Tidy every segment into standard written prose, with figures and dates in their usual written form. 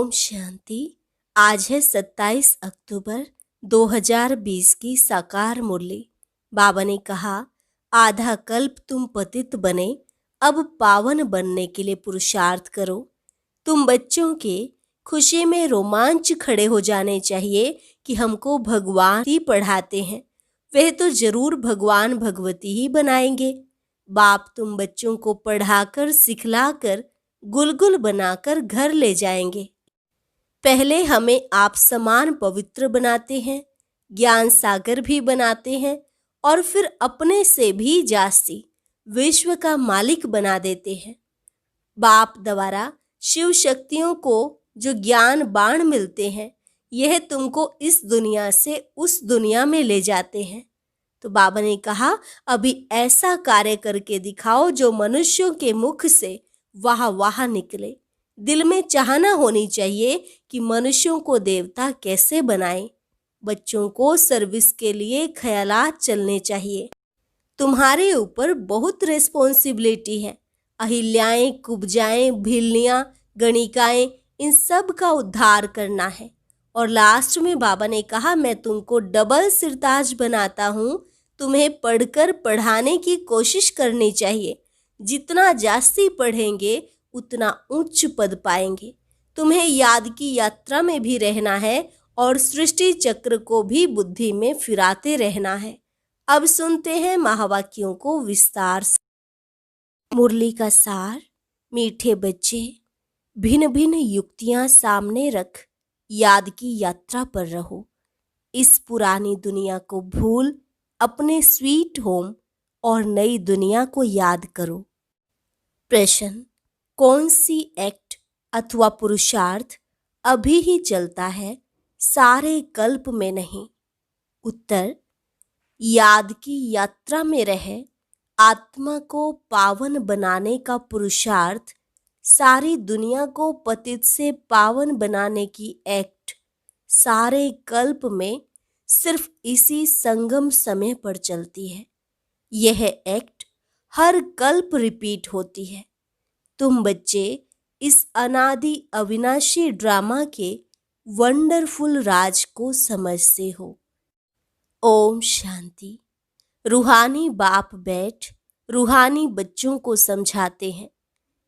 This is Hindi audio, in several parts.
ओम शांति। आज है 27 अक्टूबर 2020 की साकार मुरली। बाबा ने कहा, आधा कल्प तुम पतित बने, अब पावन बनने के लिए पुरुषार्थ करो। तुम बच्चों के खुशी में रोमांच खड़े हो जाने चाहिए कि हमको भगवान ही पढ़ाते हैं, वह तो जरूर भगवान भगवती ही बनाएंगे। बाप तुम बच्चों को पढ़ाकर सिखलाकर गुलगुल बनाकर घर ले जाएंगे। पहले हमें आप समान पवित्र बनाते हैं, ज्ञान सागर भी बनाते हैं और फिर अपने से भी जास्ती विश्व का मालिक बना देते हैं। बाप द्वारा शिव शक्तियों को जो ज्ञान बाण मिलते हैं, यह तुमको इस दुनिया से उस दुनिया में ले जाते हैं। तो बाबा ने कहा, अभी ऐसा कार्य करके दिखाओ जो मनुष्यों के मुख से वाह वाह निकले। दिल में चाहना होनी चाहिए कि मनुष्यों को देवता कैसे बनाएं। बच्चों को सर्विस के लिए ख्यालात चलने चाहिए। तुम्हारे ऊपर बहुत रिस्पॉन्सिबिलिटी है। अहिल्याएं, कुब्जाएं, भिलनियां, गणिकाएं, इन सब का उद्धार करना है। और लास्ट में बाबा ने कहा, मैं तुमको डबल सिरताज बनाता हूँ। तुम्हें पढ़कर पढ़ाने की कोशिश करनी चाहिए। जितना जास्ती पढ़ेंगे उतना उच्च पद पाएंगे। तुम्हें याद की यात्रा में भी रहना है और सृष्टि चक्र को भी बुद्धि में फिराते रहना है। अब सुनते हैं महावाक्यों को विस्तार से। मुरली का सार। मीठे बच्चे, भिन्न भिन्न युक्तियां सामने रख याद की यात्रा पर रहो। इस पुरानी दुनिया को भूल अपने स्वीट होम और नई दुनिया को याद करो। प्रश्न, कौन सी एक्ट अथवा पुरुषार्थ अभी ही चलता है, सारे कल्प में नहीं? उत्तर, याद की यात्रा में रहे आत्मा को पावन बनाने का पुरुषार्थ, सारी दुनिया को पतित से पावन बनाने की एक्ट सारे कल्प में सिर्फ इसी संगम समय पर चलती है। यह एक्ट हर कल्प रिपीट होती है। तुम बच्चे इस अनादि अविनाशी ड्रामा के वंडरफुल राज को समझते हो। ओम शांति। रूहानी बाप बैठ रूहानी बच्चों को समझाते हैं।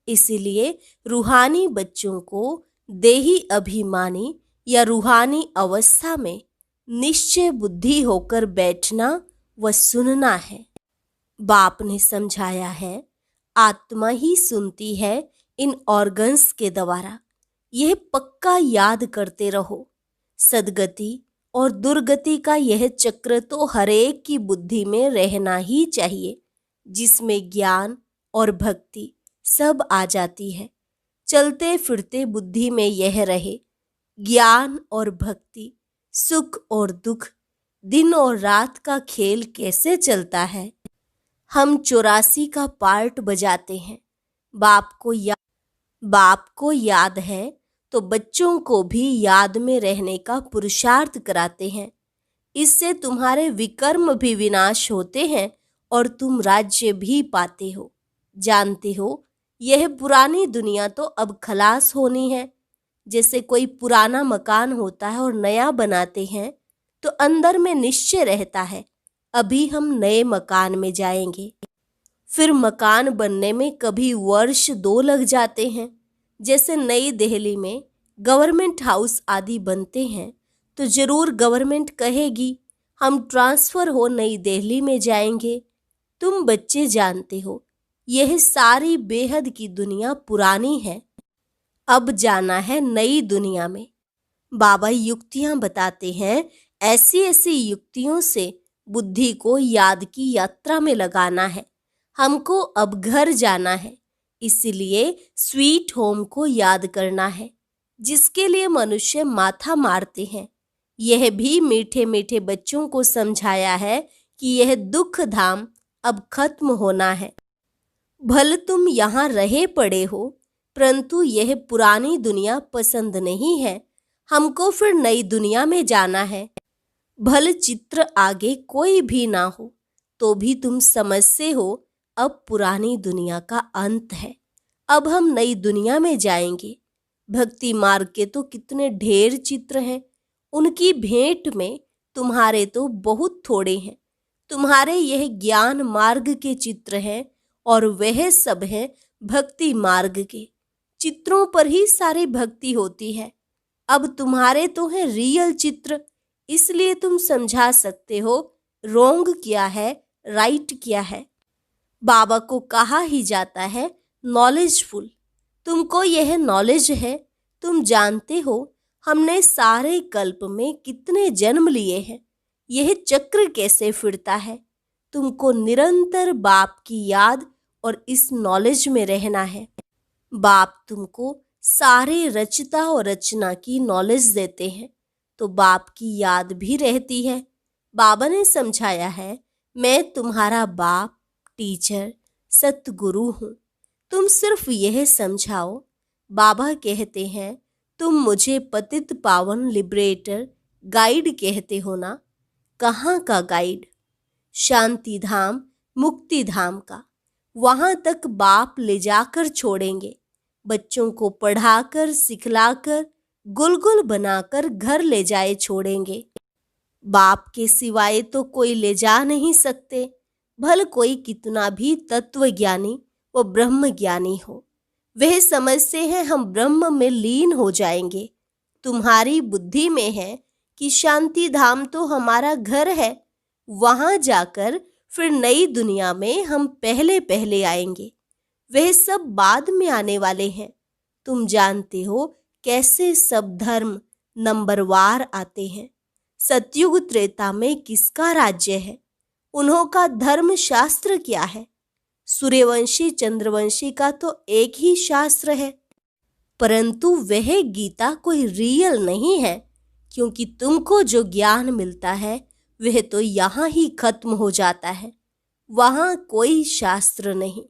इसीलिए रूहानी बच्चों को देही अभिमानी या रूहानी अवस्था में निश्चय बुद्धि होकर बैठना व सुनना है। बाप ने समझाया है, आत्मा ही सुनती है इन ऑर्गन्स के द्वारा। यह पक्का याद करते रहो। सदगति और दुर्गति का यह चक्र तो हरेक की बुद्धि में रहना ही चाहिए, जिसमें ज्ञान और भक्ति सब आ जाती है। चलते फिरते बुद्धि में यह रहे, ज्ञान और भक्ति, सुख और दुख, दिन और रात का खेल कैसे चलता है। हम 84 का पार्ट बजाते हैं। बाप को याद है तो बच्चों को भी याद में रहने का पुरुषार्थ कराते हैं। इससे तुम्हारे विकर्म भी विनाश होते हैं और तुम राज्य भी पाते हो। जानते हो, यह पुरानी दुनिया तो अब खलास होनी है। जैसे कोई पुराना मकान होता है और नया बनाते हैं तो अंदर में निश्चय रहता है, अभी हम नए मकान में जाएंगे। फिर मकान बनने में कभी वर्ष 2 लग जाते हैं। जैसे नई दिल्ली में गवर्नमेंट हाउस आदि बनते हैं तो जरूर गवर्नमेंट कहेगी हम ट्रांसफर हो नई दिल्ली में जाएंगे। तुम बच्चे जानते हो, यह सारी बेहद की दुनिया पुरानी है। अब जाना है नई दुनिया में। बाबा युक्तियां बताते हैं, ऐसी ऐसी युक्तियों से बुद्धि को याद की यात्रा में लगाना है। हमको अब घर जाना है, इसलिए स्वीट होम को याद करना है, जिसके लिए मनुष्य माथा मारते हैं। यह भी मीठे मीठे बच्चों को समझाया है कि यह दुख धाम अब खत्म होना है। भले तुम यहाँ रहे पड़े हो, परंतु यह पुरानी दुनिया पसंद नहीं है। हमको फिर नई दुनिया में जाना है। भले चित्र आगे कोई भी ना हो तो भी तुम समझते हो, अब पुरानी दुनिया का अंत है। अब हम नई दुनिया में जाएंगे। भक्ति मार्ग के तो कितने ढेर चित्र हैं, उनकी भेंट में तुम्हारे तो बहुत थोड़े हैं। तुम्हारे यह ज्ञान मार्ग के चित्र हैं और वह सब हैं भक्ति मार्ग के। चित्रों पर ही सारी भक्ति होती है। अब तुम्हारे तो हैं रियल चित्र, इसलिए तुम समझा सकते हो रॉन्ग क्या है, राइट क्या है। बाबा को कहा ही जाता है नॉलेजफुल। तुमको यह नॉलेज है, तुम जानते हो हमने सारे कल्प में कितने जन्म लिए हैं, यह चक्र कैसे फिरता है। तुमको निरंतर बाप की याद और इस नॉलेज में रहना है। बाप तुमको सारे रचता और रचना की नॉलेज देते हैं, तो बाप की याद भी रहती है। बाबा ने समझाया है, मैं तुम्हारा बाप, टीचर, सतगुरु हूँ। तुम सिर्फ यह समझाओ। बाबा कहते हैं, तुम मुझे पतित पावन लिबरेटर गाइड कहते हो ना। कहाँ का गाइड? शांति धाम, मुक्ति धाम का। वहां तक बाप ले जाकर छोड़ेंगे। बच्चों को पढ़ाकर, सिखलाकर, गुलगुल बनाकर घर ले जाए छोड़ेंगे। बाप के सिवाय तो कोई ले जा नहीं सकते, भल कोई कितना भी तत्वज्ञानी व ब्रह्म ज्ञानी हो। वह समझते हैं हम ब्रह्म में लीन हो जाएंगे। तुम्हारी बुद्धि में है कि शांति धाम तो हमारा घर है, वहां जाकर फिर नई दुनिया में हम पहले पहले आएंगे। वह सब बाद में आने वाले हैं। तुम जानते हो कैसे सब धर्म नंबरवार आते हैं। सतयुग त्रेता में किसका राज्य है? उन्हों का धर्म शास्त्र क्या है? सूर्यवंशी चंद्रवंशी का तो एक ही शास्त्र है, परंतु वह गीता कोई रियल नहीं है, क्योंकि तुमको जो ज्ञान मिलता है वह तो यहाँ ही खत्म हो जाता है, वहाँ कोई शास्त्र नहीं।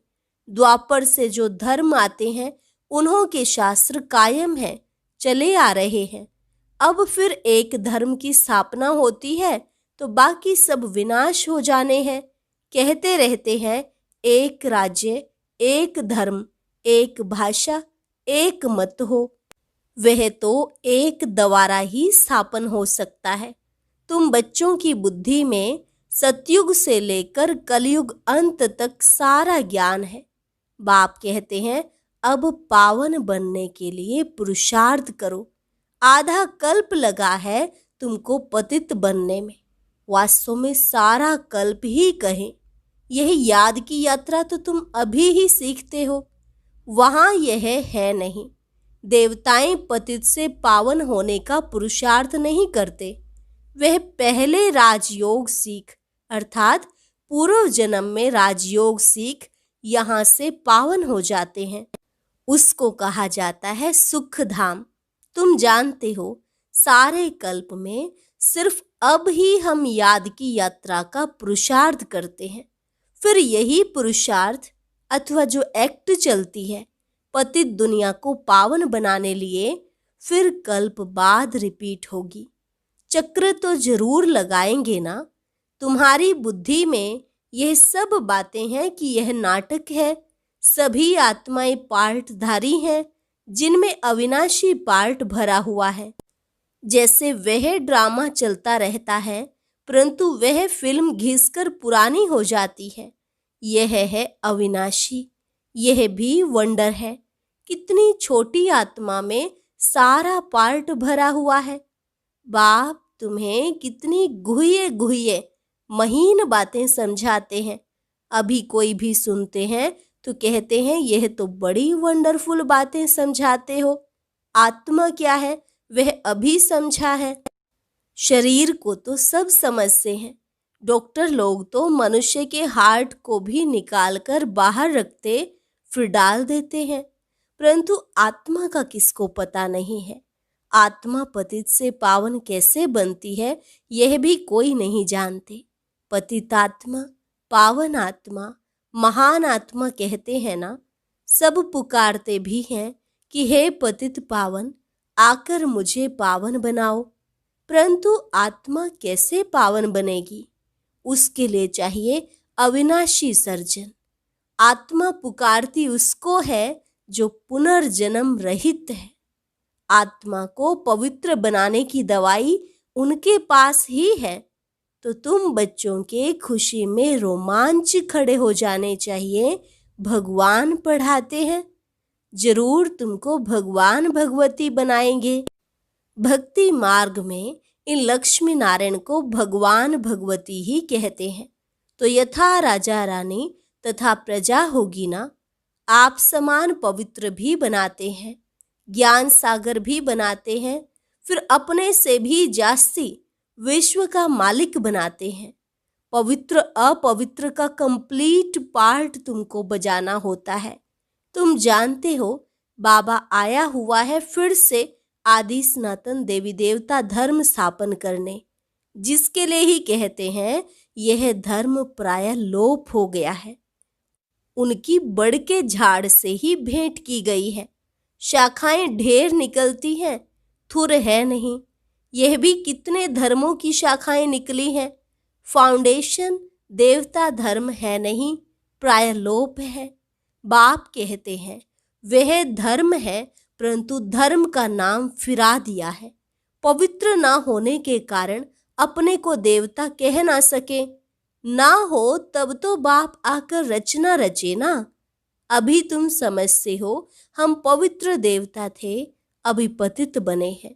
द्वापर से जो धर्म आते हैं उन्हों के शास्त्र कायम है, चले आ रहे हैं। अब फिर एक धर्म की स्थापना होती है तो बाकी सब विनाश हो जाने हैं। कहते रहते हैं एक राज्य, एक धर्म, एक भाषा, एक मत हो। वह तो एक द्वारा ही स्थापन हो सकता है। तुम बच्चों की बुद्धि में सतयुग से लेकर कलयुग अंत तक सारा ज्ञान है। बाप कहते हैं अब पावन बनने के लिए पुरुषार्थ करो। आधा कल्प लगा है तुमको पतित बनने में, वास्तव में सारा कल्प ही कहें। यह याद की यात्रा तो तुम अभी ही सीखते हो, वहां यह है नहीं। देवताएं पतित से पावन होने का पुरुषार्थ नहीं करते, वह पहले राजयोग सीख अर्थात पूर्व जन्म में राजयोग सीख यहाँ से पावन हो जाते हैं। उसको कहा जाता है सुख धाम। तुम जानते हो सारे कल्प में सिर्फ अब ही हम याद की यात्रा का पुरुषार्थ करते हैं। फिर यही पुरुषार्थ अथवा जो एक्ट चलती है पतित दुनिया को पावन बनाने लिए, फिर कल्प बाद रिपीट होगी। चक्र तो जरूर लगाएंगे ना। तुम्हारी बुद्धि में यह सब बातें हैं कि यह नाटक है। सभी आत्माएं पार्टधारी हैं जिनमें अविनाशी पार्ट भरा हुआ है। जैसे वह ड्रामा चलता रहता है, परंतु वह फिल्म घिसकर पुरानी हो जाती है। यह है अविनाशी, यह भी वंडर है। कितनी छोटी आत्मा में सारा पार्ट भरा हुआ है। बाप तुम्हें कितनी गुह्य गुह्य महीन बातें समझाते हैं। अभी कोई भी सुनते हैं तो कहते हैं यह तो बड़ी वंडरफुल बातें समझाते हो। आत्मा क्या है वह अभी समझा है। शरीर को तो सब समझते हैं। डॉक्टर लोग तो मनुष्य के हार्ट को भी निकालकर बाहर रखते फिर डाल देते हैं, परंतु आत्मा का किसको पता नहीं है। आत्मा पतित से पावन कैसे बनती है यह भी कोई नहीं जानते। पतित आत्मा, पावन आत्मा, महान आत्मा कहते हैं ना। सब पुकारते भी हैं कि हे पतित पावन, आकर मुझे पावन बनाओ, परंतु आत्मा कैसे पावन बनेगी? उसके लिए चाहिए अविनाशी सर्जन। आत्मा पुकारती उसको है जो पुनर्जन्म रहित है। आत्मा को पवित्र बनाने की दवाई उनके पास ही है। तो तुम बच्चों के खुशी में रोमांच खड़े हो जाने चाहिए। भगवान पढ़ाते हैं, जरूर तुमको भगवान भगवती बनाएंगे। भक्ति मार्ग में इन लक्ष्मी नारायण को भगवान भगवती ही कहते हैं। तो यथा राजा रानी तथा प्रजा होगी ना, आप समान पवित्र भी बनाते हैं, ज्ञान सागर भी बनाते हैं, फिर अपने से भी जास्ती विश्व का मालिक बनाते हैं। पवित्र अपवित्र का कंप्लीट पार्ट तुमको बजाना होता है। तुम जानते हो बाबा आया हुआ है फिर से आदि सनातन देवी देवता धर्म स्थापन करने, जिसके लिए ही कहते हैं यह धर्म प्राय लोप हो गया है। उनकी बड़ के झाड़ से ही भेंट की गई है। शाखाएं ढेर निकलती हैं, थुर है नहीं। यह भी कितने धर्मों की शाखाएं निकली हैं। फाउंडेशन देवता धर्म है नहीं, प्राय लोप है। बाप कहते हैं वह धर्म है, परंतु धर्म का नाम फिरा दिया है। पवित्र ना होने के कारण अपने को देवता कह ना सके। ना हो तब तो बाप आकर रचना रचे ना। अभी तुम समझते हो हम पवित्र देवता थे, अभी पतित बने हैं।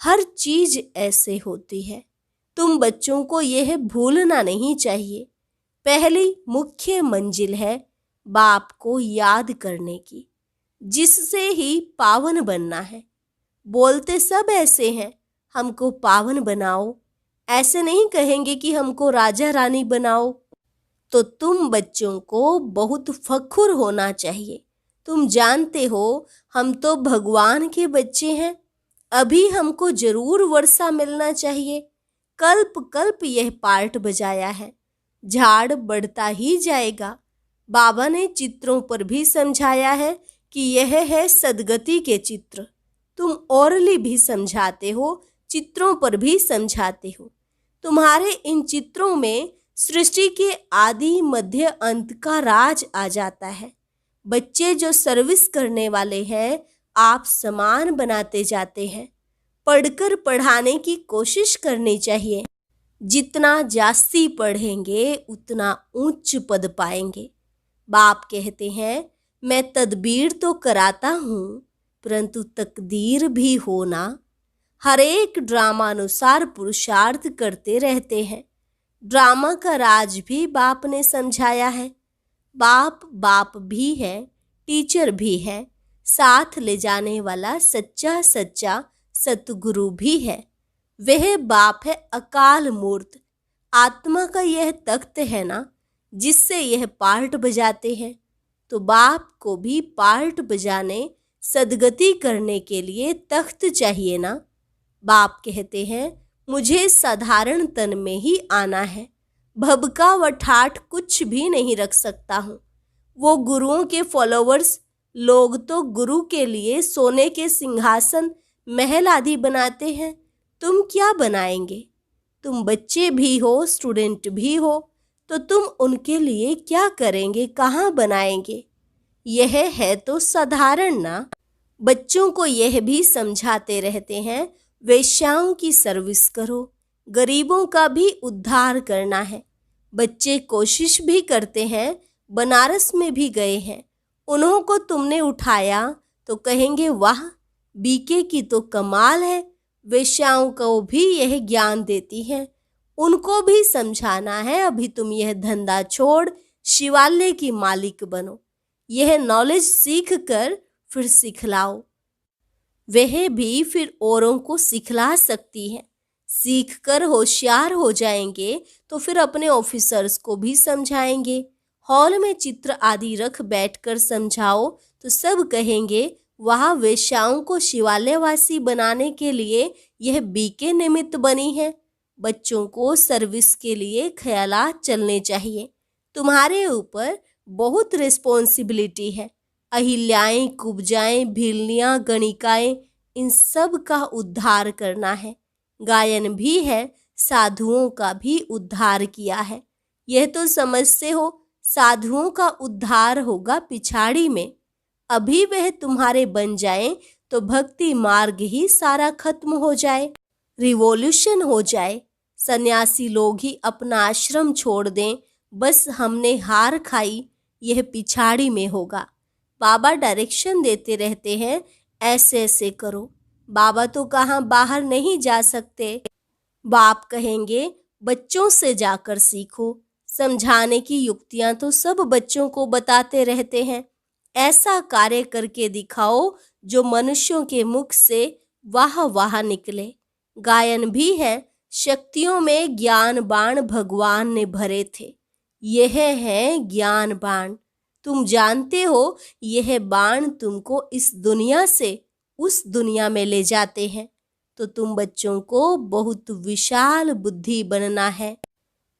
हर चीज ऐसे होती है। तुम बच्चों को यह भूलना नहीं चाहिए। पहली मुख्य मंजिल है बाप को याद करने की, जिससे ही पावन बनना है। बोलते सब ऐसे हैं, हमको पावन बनाओ। ऐसे नहीं कहेंगे कि हमको राजा रानी बनाओ। तो तुम बच्चों को बहुत फखुर होना चाहिए। तुम जानते हो हम तो भगवान के बच्चे हैं। अभी हमको जरूर वर्षा मिलना चाहिए। कल्प कल्प यह पार्ट बजाया है, झाड़ बढ़ता ही जाएगा। बाबा ने चित्रों पर भी समझाया है कि यह है सदगति के चित्र। तुम ओरली भी समझाते हो, चित्रों पर भी समझाते हो। तुम्हारे इन चित्रों में सृष्टि के आदि मध्य अंत का राज आ जाता है। बच्चे जो सर्विस करने वाले हैं, आप समान बनाते जाते हैं। पढ़कर पढ़ाने की कोशिश करनी चाहिए। जितना जास्ती पढ़ेंगे उतना उच्च पद पाएंगे। बाप कहते हैं मैं तदबीर तो कराता हूँ, परंतु तकदीर भी हो ना। हर एक ड्रामा अनुसार पुरुषार्थ करते रहते हैं। ड्रामा का राज भी बाप ने समझाया है। बाप बाप भी है, टीचर भी है, साथ ले जाने वाला सच्चा सच्चा सतगुरु भी है। वह बाप है अकाल मूर्त। आत्मा का यह तख्त है ना, जिससे यह पार्ट बजाते हैं। तो बाप को भी पार्ट बजाने सदगति करने के लिए तख्त चाहिए ना। बाप कहते हैं मुझे साधारण तन में ही आना है, भबका व ठाठ कुछ भी नहीं रख सकता हूँ। वो गुरुओं के फॉलोवर्स लोग तो गुरु के लिए सोने के सिंहासन महल आदि बनाते हैं। तुम क्या बनाएंगे? तुम बच्चे भी हो, स्टूडेंट भी हो, तो तुम उनके लिए क्या करेंगे, कहाँ बनाएंगे? यह है तो साधारण ना। बच्चों को यह भी समझाते रहते हैं वेश्याओं की सर्विस करो, गरीबों का भी उद्धार करना है। बच्चे कोशिश भी करते हैं, बनारस में भी गए हैं। उन्हों को तुमने उठाया तो कहेंगे वाह, बीके की तो कमाल है। वेश्याओं को भी यह ज्ञान देती है, उनको भी समझाना है अभी तुम यह धंधा छोड़ शिवालय की मालिक बनो। यह नॉलेज सीख कर फिर सिखलाओ। वह भी फिर औरों को सिखला सकती है। सीख कर होशियार हो जाएंगे तो फिर अपने ऑफिसर्स को भी समझाएंगे। हॉल में चित्र आदि रख बैठकर समझाओ तो सब कहेंगे वहाँ वेश्याओं को शिवालयवासी बनाने के लिए यह बीके निमित्त बनी है। बच्चों को सर्विस के लिए ख्यालात चलने चाहिए। तुम्हारे ऊपर बहुत रिस्पॉन्सिबिलिटी है। अहिल्याएं, कुब्जाएं, भीलनियाँ, गणिकाएं, इन सब का उद्धार करना है। गायन भी है, साधुओं का भी उद्धार किया है। यह तो समझते हो साधुओं का उद्धार होगा पिछाड़ी में। अभी वह तुम्हारे बन जाएं तो भक्ति मार्ग ही सारा खत्म हो जाए, रिवॉल्यूशन हो जाए। सन्यासी लोग ही अपना आश्रम छोड़ दें, बस हमने हार खाई, यह पिछाड़ी में होगा। बाबा डायरेक्शन देते रहते हैं, ऐसे ऐसे करो। बाबा तो कहाँ बाहर नहीं जा सकते। बाप कहेंगे बच्चों से जाकर सीखो। समझाने की युक्तियां तो सब बच्चों को बताते रहते हैं। ऐसा कार्य करके दिखाओ जो मनुष्यों के मुख से वाह वाह निकले। गायन भी है, शक्तियों में ज्ञान बाण भगवान ने भरे थे। यह है ज्ञान बाण। तुम जानते हो यह बाण तुमको इस दुनिया से उस दुनिया में ले जाते हैं। तो तुम बच्चों को बहुत विशाल बुद्धि बनना है।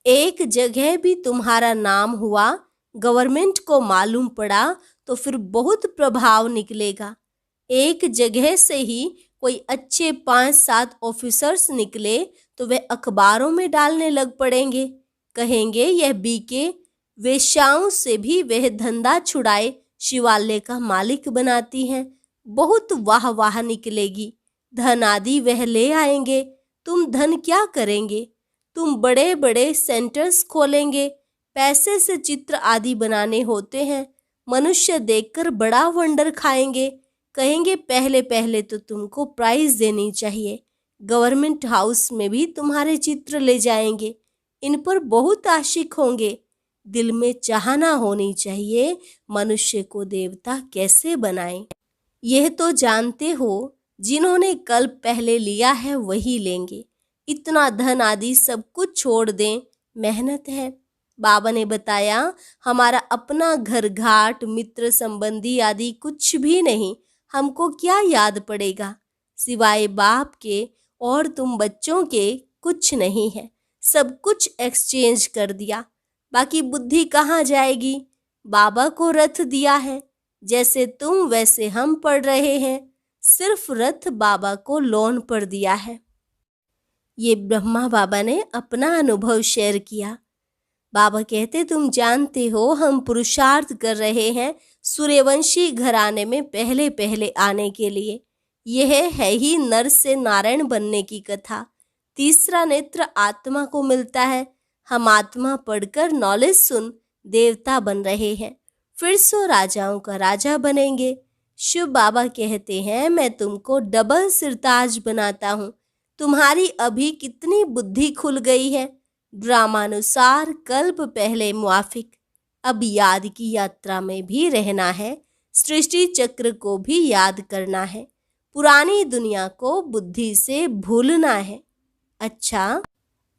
एक जगह भी तुम्हारा नाम हुआ, गवर्नमेंट को मालूम पड़ा, तो फिर बहुत प्रभाव निकलेगा। एक जगह से ही कोई अच्छे 5-7 ऑफिसर्स निकले तो वे अखबारों में डालने लग पड़ेंगे। कहेंगे यह बीके वेश्याओं से भी वह धंधा छुड़ाए शिवालय का मालिक बनाती हैं। बहुत वाह वाह निकलेगी। धन आदि वह ले आएंगे। तुम धन क्या करेंगे? तुम बड़े बड़े सेंटर्स खोलेंगे। पैसे से चित्र आदि बनाने होते हैं। मनुष्य देखकर बड़ा वंडर खाएंगे। कहेंगे पहले पहले तो तुमको प्राइज देनी चाहिए। गवर्नमेंट हाउस में भी तुम्हारे चित्र ले जाएंगे। इन पर बहुत आशिक होंगे। दिल में चाहना होनी चाहिए मनुष्य को देवता कैसे बनाएं। यह तो जानते हो, जिन्होंने कल्प पहले लिया है वही लेंगे। इतना धन आदि सब कुछ छोड़ दें, मेहनत है। बाबा ने बताया हमारा अपना घर घाट मित्र संबंधी आदि कुछ भी नहीं। हमको क्या याद पड़ेगा सिवाय बाप के, और तुम बच्चों के कुछ नहीं है। सब कुछ एक्सचेंज कर दिया। बाकी बुद्धि कहाँ जाएगी? बाबा को रथ दिया है, जैसे तुम वैसे हम पढ़ रहे हैं। सिर्फ रथ बाबा को लोन पर दिया है। ये ब्रह्मा बाबा ने अपना अनुभव शेयर किया। बाबा कहते तुम जानते हो हम पुरुषार्थ कर रहे हैं सूर्यवंशी घराने में पहले पहले आने के लिए। यह है ही नर से नारायण बनने की कथा। तीसरा नेत्र आत्मा को मिलता है। हम आत्मा पढ़कर नॉलेज सुन देवता बन रहे हैं। फिर सो राजाओं का राजा बनेंगे। शिव बाबा कहते हैं मैं तुमको डबल सिरताज बनाता हूँ। तुम्हारी अभी कितनी बुद्धि खुल गई है। ड्रामानुसार कल्प पहले मुआफिक। अब याद की यात्रा में भी रहना है। सृष्टि चक्र को भी याद करना है। पुरानी दुनिया को बुद्धि से भूलना है। अच्छा,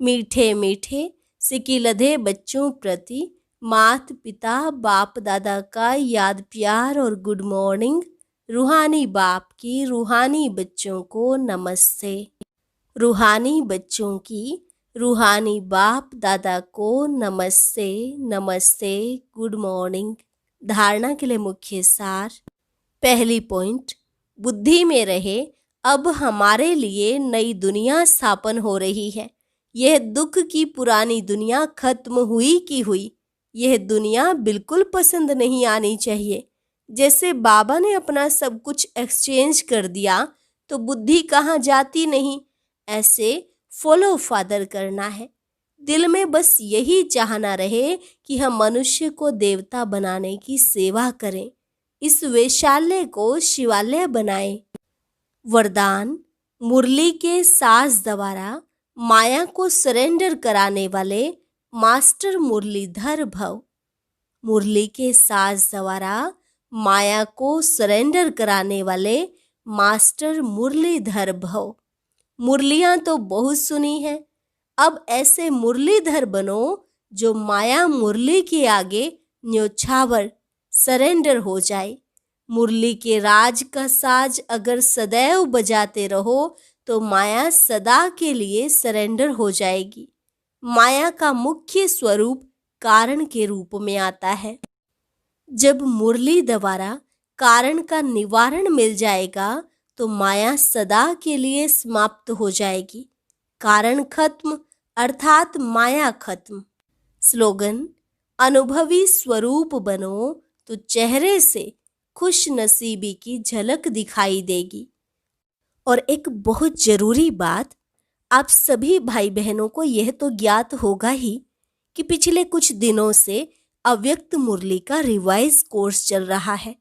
मीठे मीठे सिकिलधे बच्चों प्रति मात पिता बाप दादा का याद प्यार और गुड मॉर्निंग। रूहानी बाप की रूहानी बच्चों को नमस्ते। रूहानी बच्चों की रूहानी बाप दादा को नमस्ते नमस्ते, गुड मॉर्निंग। धारणा के लिए मुख्य सार। पहली पॉइंट, बुद्धि में रहे अब हमारे लिए नई दुनिया स्थापन हो रही है। यह दुख की पुरानी दुनिया खत्म हुई की हुई। यह दुनिया बिल्कुल पसंद नहीं आनी चाहिए। जैसे बाबा ने अपना सब कुछ एक्सचेंज कर दिया तो बुद्धि कहाँ जाती नहीं। ऐसे फॉलो फादर करना है। दिल में बस यही चाहना रहे कि हम मनुष्य को देवता बनाने की सेवा करें। इस वैशाल्य को शिवालय बनाएं। वरदान, मुरली के साज द्वारा माया को सरेंडर कराने वाले मास्टर मुरलीधर भव। मुरली के साज द्वारा माया को सरेंडर कराने वाले मास्टर मुरलीधर भव। मुरलियां तो बहुत सुनी हैं। अब ऐसे मुरलीधर बनो जो माया मुरली के आगे न्योछावर सरेंडर हो जाए। मुरली के राज का साज अगर सदैव बजाते रहो तो माया सदा के लिए सरेंडर हो जाएगी। माया का मुख्य स्वरूप कारण के रूप में आता है। जब मुरली द्वारा कारण का निवारण मिल जाएगा तो माया सदा के लिए समाप्त हो जाएगी। कारण खत्म अर्थात माया खत्म। स्लोगन, अनुभवी स्वरूप बनो तो चेहरे से खुश नसीबी की झलक दिखाई देगी। और एक बहुत जरूरी बात, आप सभी भाई बहनों को यह तो ज्ञात होगा ही कि पिछले कुछ दिनों से अव्यक्त मुरली का रिवाइज कोर्स चल रहा है।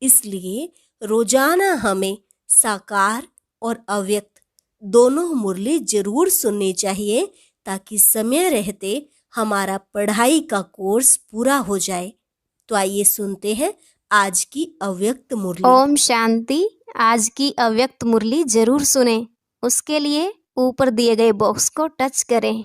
इसलिए रोजाना हमें साकार और अव्यक्त दोनों मुरली जरूर सुननी चाहिए, ताकि समय रहते हमारा पढ़ाई का कोर्स पूरा हो जाए। तो आइए सुनते हैं आज की अव्यक्त मुरली। ओम शांति। आज की अव्यक्त मुरली जरूर सुने। उसके लिए ऊपर दिए गए बॉक्स को टच करें।